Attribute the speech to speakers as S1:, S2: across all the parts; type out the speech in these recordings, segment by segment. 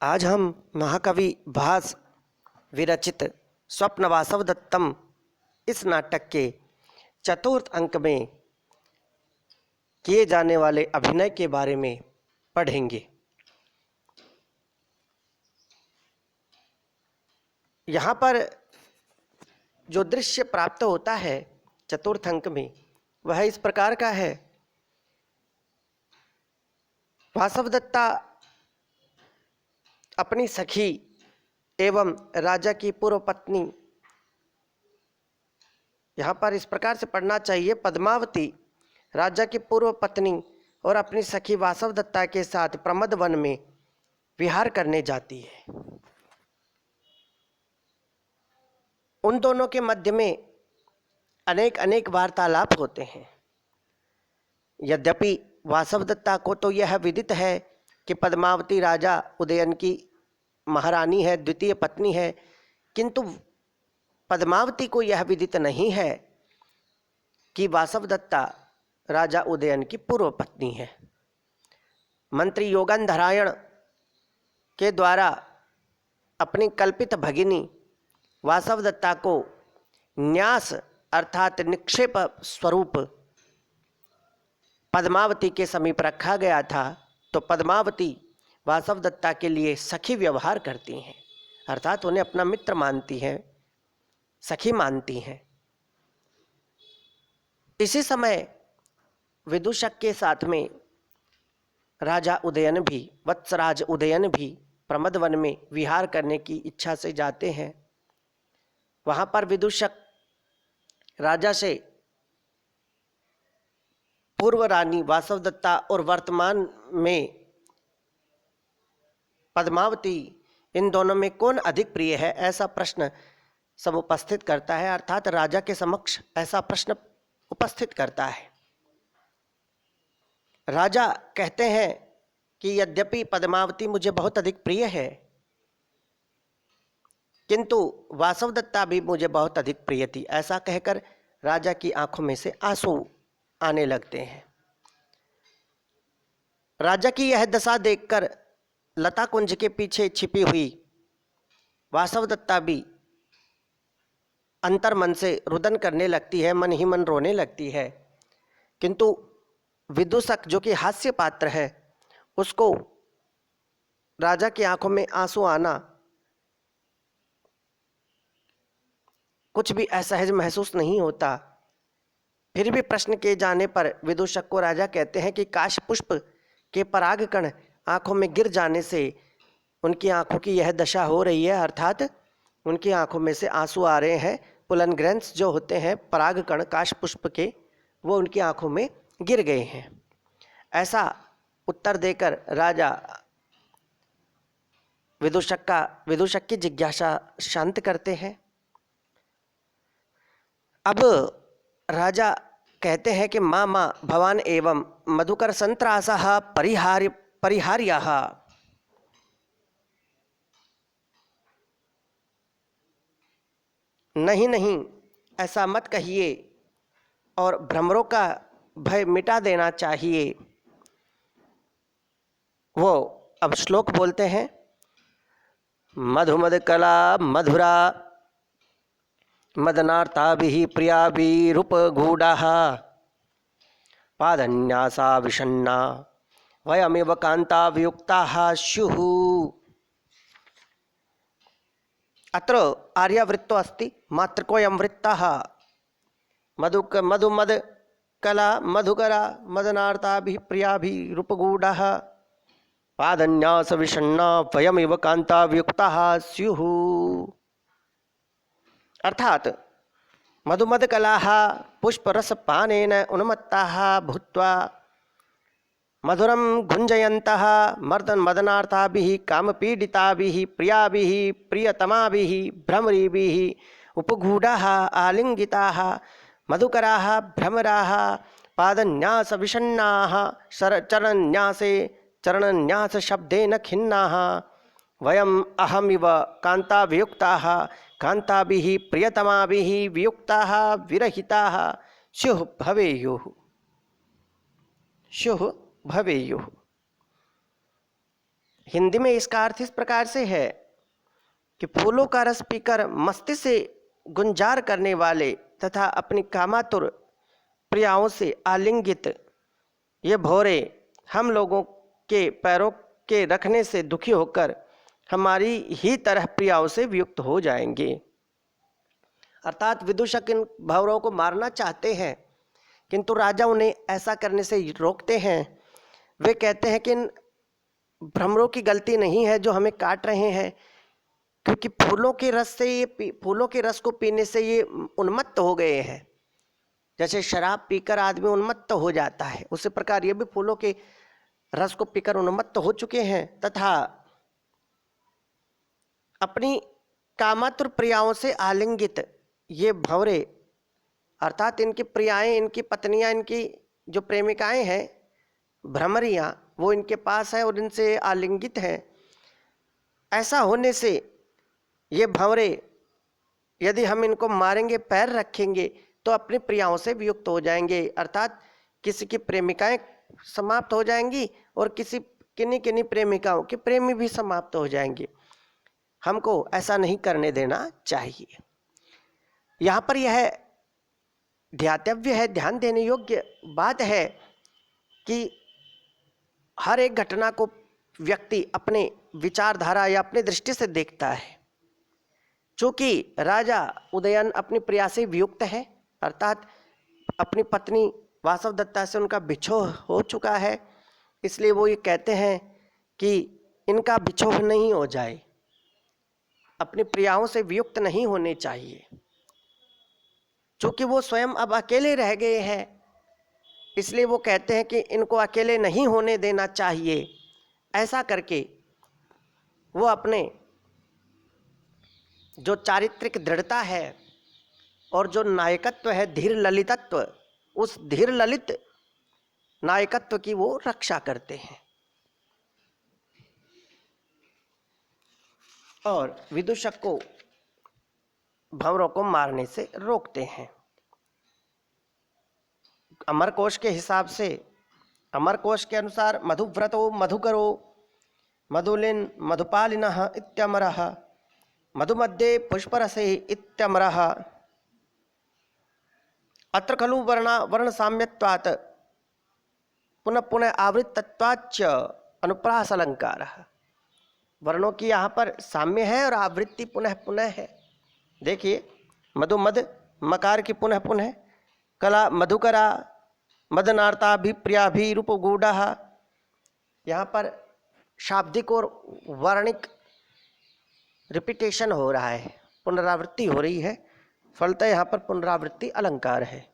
S1: आज हम महाकवि भास विरचित स्वप्न वासवदत्तम इस नाटक के चतुर्थ अंक में किए जाने वाले अभिनय के बारे में पढ़ेंगे। यहाँ पर जो दृश्य प्राप्त होता है चतुर्थ अंक में वह इस प्रकार का है। वासवदत्ता अपनी सखी एवं राजा की पूर्व पत्नी, यहाँ पर इस प्रकार से पढ़ना चाहिए, पद्मावती राजा की पूर्व पत्नी और अपनी सखी वासवदत्ता के साथ प्रमद वन में विहार करने जाती है। उन दोनों के मध्य में अनेक अनेक वार्तालाप होते हैं। यद्यपि वासवदत्ता को तो यह विदित है कि पद्मावती राजा उदयन की महारानी है, द्वितीय पत्नी है, किंतु पद्मावती को यह विदित नहीं है कि वासवदत्ता राजा उदयन की पूर्व पत्नी है। मंत्री योगंधरायण के द्वारा अपनी कल्पित भगिनी वासवदत्ता को न्यास अर्थात निक्षेप स्वरूप पद्मावती के समीप रखा गया था, तो पद्मावती वासवदत्ता के लिए सखी व्यवहार करती हैं, अर्थात उन्हें अपना मित्र मानती हैं, सखी मानती हैं। इसी समय विदूषक के साथ में राजा उदयन भी, वत्सराज उदयन भी प्रमद वन में विहार करने की इच्छा से जाते हैं। वहाँ पर विदूषक राजा से पूर्व रानी वासवदत्ता और वर्तमान में पद्मावती, इन दोनों में कौन अधिक प्रिय है, ऐसा प्रश्न समुपस्थित करता है, अर्थात राजा के समक्ष ऐसा प्रश्न उपस्थित करता है। राजा कहते हैं कि यद्यपि पद्मावती मुझे बहुत अधिक प्रिय है, किंतु वासवदत्ता भी मुझे बहुत अधिक प्रिय थी। ऐसा कहकर राजा की आंखों में से आंसू आने लगते हैं। राजा की यह दशा देखकर लता कुंज के पीछे छिपी हुई वासवदत्ता भी अंतर्मन से रुदन करने लगती है, मन ही मन रोने लगती है। किंतु विदूषक जो कि हास्य पात्र है, उसको राजा की आंखों में आंसू आना कुछ भी असहज महसूस नहीं होता। फिर भी प्रश्न किए जाने पर विदूषक को राजा कहते हैं कि काश पुष्प के परागकण आंखों में गिर जाने से उनकी आंखों की यह दशा हो रही है, अर्थात उनकी आंखों में से आंसू आ रहे हैं। पुलन ग्रंथ्स जो होते हैं परागकण काश पुष्प के, वो उनकी आंखों में गिर गए हैं। ऐसा उत्तर देकर राजा विदूषक की जिज्ञासा शांत करते हैं। अब राजा कहते हैं कि माँ भवान एवं मधुकर संत्रासः परिहार्यः। नहीं, ऐसा मत कहिए और भ्रमरों का भय मिटा देना चाहिए। वो अब श्लोक बोलते हैं, मधुमद कला मधुरा मदनार्ताभिः प्रियाभिरूपगूढाः पादन्यासा विषण्णा वयमेव कान्ताभियुक्ताः स्युः। अत्र आर्यावृत्तो अस्ति, मात्रकोऽयं वृत्तः। मधुमद कला मधुकरा मदनार्ताभिः प्रियाभिरूपगूढाः पादन्यास विषण्णा वयमेव कान्ताभियुक्ताः स्युः। अर्थात मधुमद कलाः पुष्परसपानेन उन्मत्ताः भूत्वा मधुरं गुञ्जयन्तः मदनार्थाभिः कामपीडिताभिः प्रियाभिः प्रियतमाभिः भ्रमरीभिः उपगूढाः आलिङ्गिताः मधुकराः भ्रमराः पादन्यासविषण्णाः चरणन्यासशब्देन खिन्नाः वयम् अहमिव कान्ताभियुक्ताः कान्ताभिः प्रियतमाभिः वियुक्ताः विरहिताः स्युः भवेयुः। हिंदी में इसका अर्थ इस प्रकार से है कि फूलों का रस पीकर मस्ती से गुंजार करने वाले तथा अपनी कामातुर प्रियाओं से आलिंगित ये भौरे हम लोगों के पैरों के रखने से दुखी होकर हमारी ही तरह प्रियाओं से वियुक्त हो जाएंगे। अर्थात विदूषक इन भौरों को मारना चाहते हैं, किंतु राजा उन्हें ऐसा करने से रोकते हैं। वे कहते हैं कि इन भ्रमरों की गलती नहीं है जो हमें काट रहे हैं, क्योंकि फूलों के रस को पीने से ये उन्मत्त हो गए हैं। जैसे शराब पीकर आदमी उन्मत्त हो जाता है, उसी प्रकार ये भी फूलों के रस को पीकर उन्मत्त हो चुके हैं तथा अपनी कामातुर प्रियाओं से आलिंगित ये भंवरे, अर्थात इनकी प्रियाएं, इनकी पत्नियां, इनकी जो प्रेमिकाएं हैं भ्रमरियां, वो इनके पास है और इनसे आलिंगित हैं। ऐसा होने से ये भंवरे, यदि हम इनको मारेंगे, पैर रखेंगे, तो अपनी प्रियाओं से वियुक्त हो जाएंगे। अर्थात किसी की प्रेमिकाएं समाप्त हो जाएंगी और किन्हीं किन्हीं प्रेमिकाओं के प्रेमी भी समाप्त हो जाएंगे। हमको ऐसा नहीं करने देना चाहिए। यहाँ पर यह ध्यातव्य है, ध्यान देने योग्य बात है कि हर एक घटना को व्यक्ति अपने विचारधारा या अपनी दृष्टि से देखता है। चूँकि राजा उदयन अपनी प्रिया से वियुक्त है, अर्थात अपनी पत्नी वासवदत्ता से उनका बिछोह हो चुका है, इसलिए वो ये कहते हैं कि इनका बिछोह नहीं हो जाए, अपनी प्रियाओं से वियुक्त नहीं होने चाहिए। चूँकि वो स्वयं अब अकेले रह गए हैं, इसलिए वो कहते हैं कि इनको अकेले नहीं होने देना चाहिए। ऐसा करके वो अपने जो चारित्रिक दृढ़ता है और जो नायकत्व है, धीर ललितत्व, उस धीर ललित नायकत्व की वो रक्षा करते हैं और विदूषक को भंवरों को मारने से रोकते हैं। अमरकोश के हिसाब से, अमरकोश के अनुसार मधुव्रतो मधुकरो मधुलिन मधुपालिनः इत्यमरः मधुमध्ये पुष्परसे इत्यमरः अत्र खलु वर्ण साम्यत्वात् पुनः पुनः आवृत्तत्वाच्च अनुप्रास अलंकार। वर्णों की यहाँ पर साम्य है और आवृत्ति पुनः पुनः है। देखिए, मधु मद मकार की पुनः पुनः, कला मधुकरा मदनार्ताभिप्रियाभि रूपगूढ़। यहाँ पर शाब्दिक और वर्णिक रिपीटेशन हो रहा है, पुनरावृत्ति हो रही है, फलतः यहाँ पर पुनरावृत्ति अलंकार है।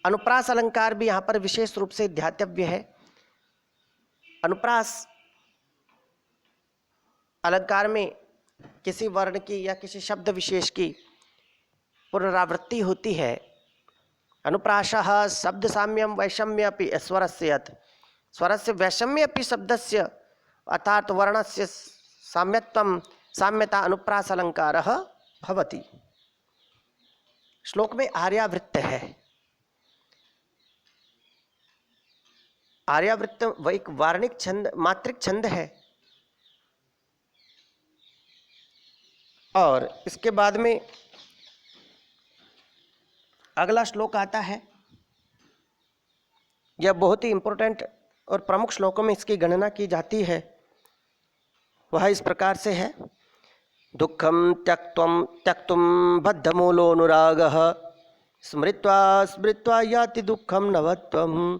S1: अनुप्रास अलंकार भी यहाँ पर विशेष रूप से ध्यातव्य है। अनुप्रास अलंकार में किसी वर्ण की या किसी शब्द विशेष की पुनरावृत्ति होती है। अनुप्रासः शब्द साम्यम वैषम्य अपि स्वरस्य यत् स्वरस्य वैषम्य अपि शब्दस्य अर्थात वर्णस्य साम्यत्वं साम्यता अनुप्रास अलंकारः भवति। श्लोक में आर्यावृत्त है। आर्यावृत्त वह एक वार्णिक छंद, मात्रिक छंद है। और इसके बाद में अगला श्लोक आता है। यह बहुत ही इंपॉर्टेंट और प्रमुख श्लोकों में इसकी गणना की जाती है। वह इस प्रकार से है। दुःखं त्यक्तुं बद्धमूलोऽनुरागः स्मृत्वा स्मृत्वा याति दुःखं नवत्वं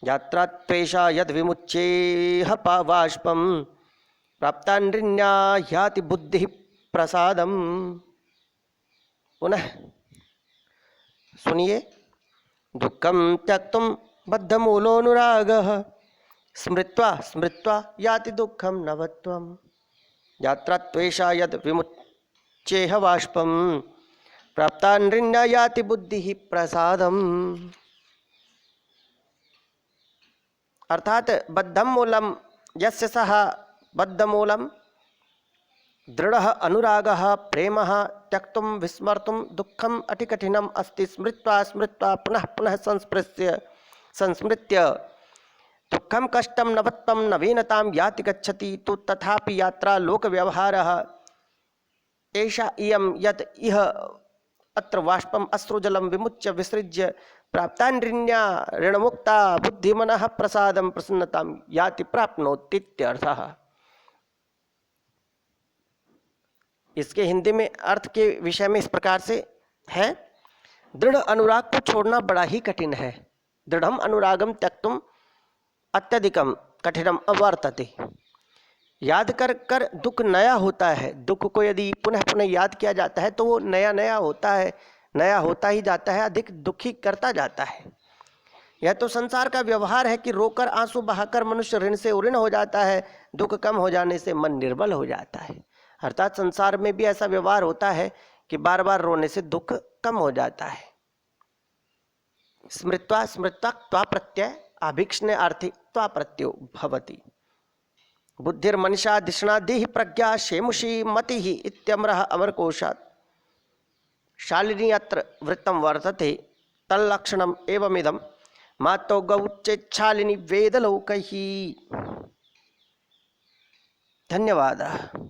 S1: यात्रा त्वेषा यद् विमुच्येह पावाष्पं प्राप्ता नृण्या याति बुद्धिः प्रसादम। पुनः सुनिए। दुःखं त्यक्तुं बद्धमूलोऽनुरागः स्मृत्वा स्मृत्वा याति दुःखं नवत्वं यात्रा त्वेषा यद् विमुच्येह वाष्पं प्राप्ता नृण्या याति बुद्धिः प्रसादम। अर्थात बद्धम मूलम यस्य सः बद्धमूलम दृढ़ः अनुरागः प्रेमः त्यक्तुं विस्मर्तुं दुःखम् अतिकठिनम् अस्ति स्मृत्वा स्मृत्वा पुनः पुनः संस्मृत्य दुःखं कष्टं नवत्वं नवीनतां याति गच्छति तो तथापि यात्रा लोकव्यवहारः एषा इयं यत् इह अत्र वाष्पम् अश्रुजलं विमुच्य विसृज्य प्राप्तान्यन्या ऋणमुक्ता बुद्धिमनः प्रसादं प्रसन्नतां याति प्राप्नोतीत्यर्थः। इसके हिंदी में अर्थ के विषय में इस प्रकार से है। दृढ़ अनुराग को छोड़ना बड़ा ही कठिन है। दृढ़म अनुरागम त्यक्तुम अत्यधिकम कठिनम अवर्तते। याद कर कर दुख नया होता है। दुख को यदि पुनः पुनः याद किया जाता है तो वो नया नया होता है, नया होता ही जाता है, अधिक दुखी करता जाता है। यह तो संसार का व्यवहार है कि रोकर आंसू बहाकर मनुष्य ऋण से उऋण हो जाता है, दुख कम हो जाने से मन निर्बल हो जाता है। अर्थात संसार में भी ऐसा व्यवहार होता है कि बार बार रोने से दुख कम हो जाता है। स्मृत्वा स्मृत्वा त्वा प्रत्यय आभिक्षणे अर्थी त्वा प्रत्यो भवति। बुद्धिर्मनीषा धिषणादिः प्रज्ञा शेमुषी मतिः इत्यमरः अमरकोशात्। शालिनी अत्र वृत्तं वर्तते तल्लक्षणम् एवमिदं मातो गौच्चेच्छालिनी वेदलोकैः। धन्यवादः।